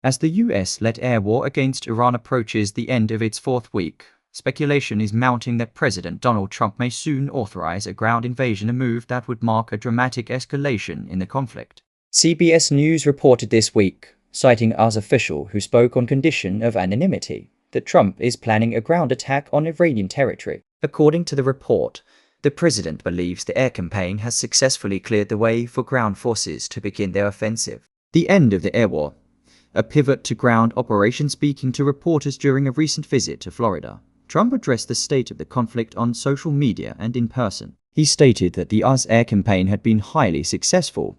As the US-led air war against Iran approaches the end of its fourth week, speculation is mounting that President Donald Trump may soon authorize a ground invasion, a move that would mark a dramatic escalation in the conflict. CBS News reported this week, citing an official who spoke on condition of anonymity, that Trump is planning a ground attack on Iranian territory. According to the report, the president believes the air campaign has successfully cleared the way for ground forces to begin their offensive. The end of the air war, a pivot to ground operations. Speaking to reporters during a recent visit to Florida, Trump addressed the state of the conflict on social media and in person. He stated that the US air campaign had been highly successful,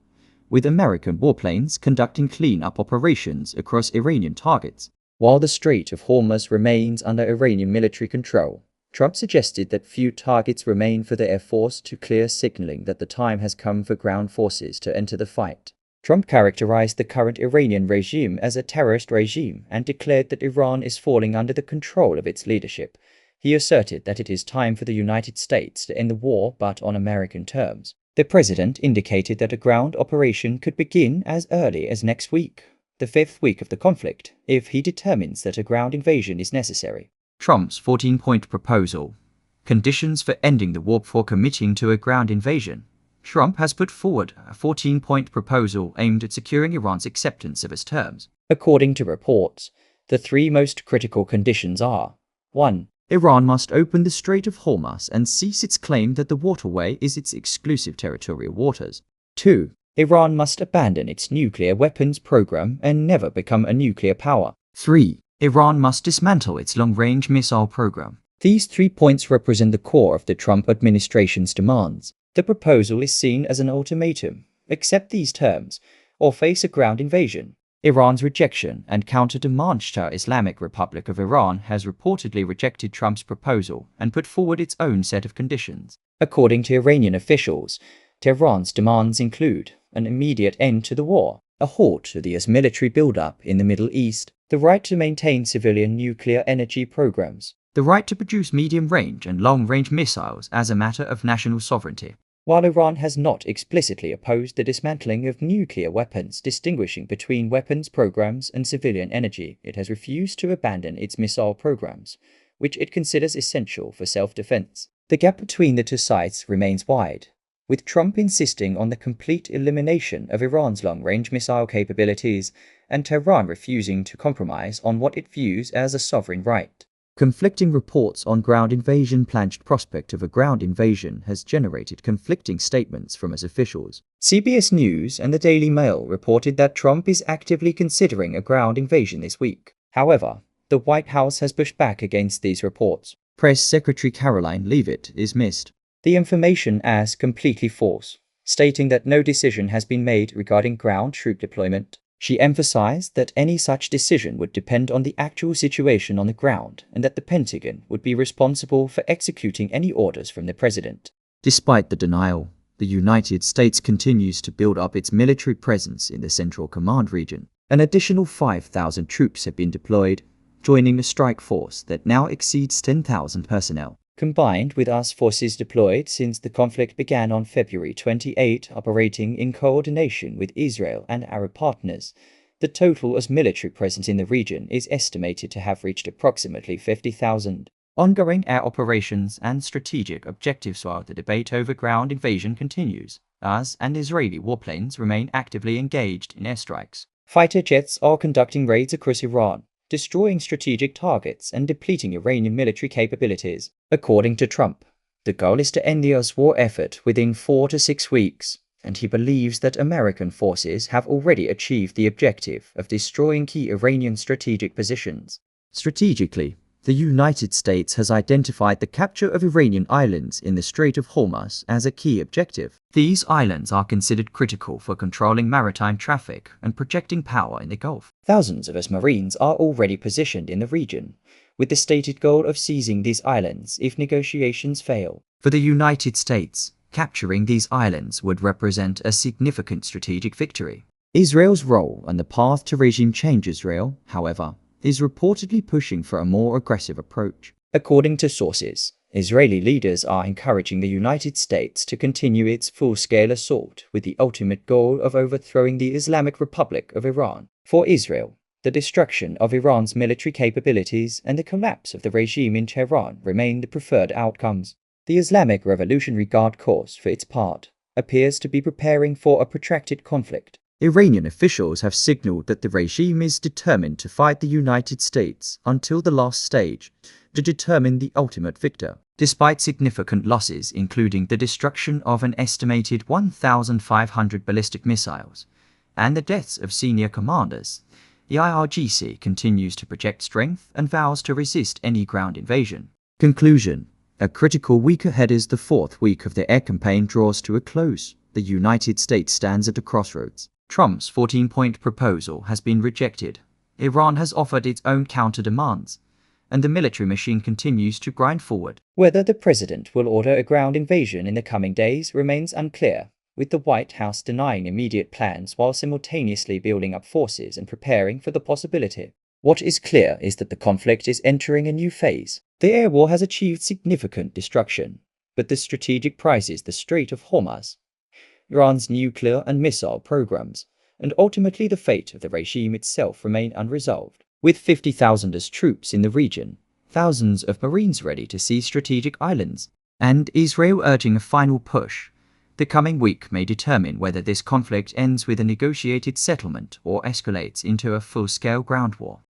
with American warplanes conducting clean-up operations across Iranian targets. While the Strait of Hormuz remains under Iranian military control, Trump suggested that few targets remain for the Air Force to clear, signaling that the time has come for ground forces to enter the fight. Trump characterized the current Iranian regime as a terrorist regime and declared that Iran is falling under the control of its leadership. He asserted that it is time for the United States to end the war, but on American terms. The president indicated that a ground operation could begin as early as next week, the fifth week of the conflict, if he determines that a ground invasion is necessary. Trump's 14-point proposal. Conditions for ending the war before committing to a ground invasion. Trump has put forward a 14-point proposal aimed at securing Iran's acceptance of his terms. According to reports, the three most critical conditions are: 1. Iran must open the Strait of Hormuz and cease its claim that the waterway is its exclusive territorial waters. 2. Iran must abandon its nuclear weapons program and never become a nuclear power. 3. Iran must dismantle its long-range missile program. These 3 points represent the core of the Trump administration's demands. The proposal is seen as an ultimatum: accept these terms, or face a ground invasion. Iran's rejection and counter-demand. Islamic Republic of Iran has reportedly rejected Trump's proposal and put forward its own set of conditions. According to Iranian officials, Tehran's demands include an immediate end to the war, a halt to the US military buildup in the Middle East, the right to maintain civilian nuclear energy programs, the right to produce medium-range and long-range missiles as a matter of national sovereignty. While Iran has not explicitly opposed the dismantling of nuclear weapons, distinguishing between weapons programs and civilian energy, it has refused to abandon its missile programs, which it considers essential for self-defense. The gap between the two sides remains wide, with Trump insisting on the complete elimination of Iran's long-range missile capabilities and Tehran refusing to compromise on what it views as a sovereign right. Conflicting reports on ground invasion. Planned prospect of a ground invasion has generated conflicting statements from its officials. CBS News and the Daily Mail reported that Trump is actively considering a ground invasion this week. However, the White House has pushed back against these reports. Press Secretary Caroline Leavitt dismissed the information as completely false, stating that no decision has been made regarding ground troop deployment. She emphasized that any such decision would depend on the actual situation on the ground and that the Pentagon would be responsible for executing any orders from the president. Despite the denial, the United States continues to build up its military presence in the Central Command region. An additional 5,000 troops have been deployed, joining a strike force that now exceeds 10,000 personnel. Combined with US forces deployed since the conflict began on February 28, operating in coordination with Israel and Arab partners, the total US military presence in the region is estimated to have reached approximately 50,000. Ongoing air operations and strategic objectives. While the debate over ground invasion continues, US and Israeli warplanes remain actively engaged in airstrikes. Fighter jets are conducting raids across Iran, destroying strategic targets and depleting Iranian military capabilities. According to Trump, the goal is to end the US war effort within 4 to 6 weeks, and he believes that American forces have already achieved the objective of destroying key Iranian strategic positions. Strategically, the United States has identified the capture of Iranian islands in the Strait of Hormuz as a key objective. These islands are considered critical for controlling maritime traffic and projecting power in the Gulf. Thousands of US Marines are already positioned in the region, with the stated goal of seizing these islands if negotiations fail. For the United States, capturing these islands would represent a significant strategic victory. Israel's role on the path to regime change. Israel, however, is reportedly pushing for a more aggressive approach. According to sources, Israeli leaders are encouraging the United States to continue its full-scale assault with the ultimate goal of overthrowing the Islamic Republic of Iran. For Israel, The destruction of Iran's military capabilities and the collapse of the regime in Tehran remain the preferred outcomes. The Islamic Revolutionary Guard Corps, for its part, appears to be preparing for a protracted conflict. Iranian officials have signaled that the regime is determined to fight the United States until the last stage to determine the ultimate victor. Despite significant losses, including the destruction of an estimated 1,500 ballistic missiles and the deaths of senior commanders, the IRGC continues to project strength and vows to resist any ground invasion. Conclusion: a critical week ahead as the fourth week of the air campaign draws to a close. The United States stands at a crossroads. Trump's 14-point proposal has been rejected. Iran has offered its own counter-demands, and the military machine continues to grind forward. Whether the president will order a ground invasion in the coming days remains unclear, with the White House denying immediate plans while simultaneously building up forces and preparing for the possibility. What is clear is that the conflict is entering a new phase. The air war has achieved significant destruction, but the strategic prices, the Strait of Hormuz, Iran's nuclear and missile programs, and ultimately the fate of the regime itself remain unresolved. With 50,000 troops in the region, thousands of Marines ready to seize strategic islands, and Israel urging a final push, the coming week may determine whether this conflict ends with a negotiated settlement or escalates into a full-scale ground war.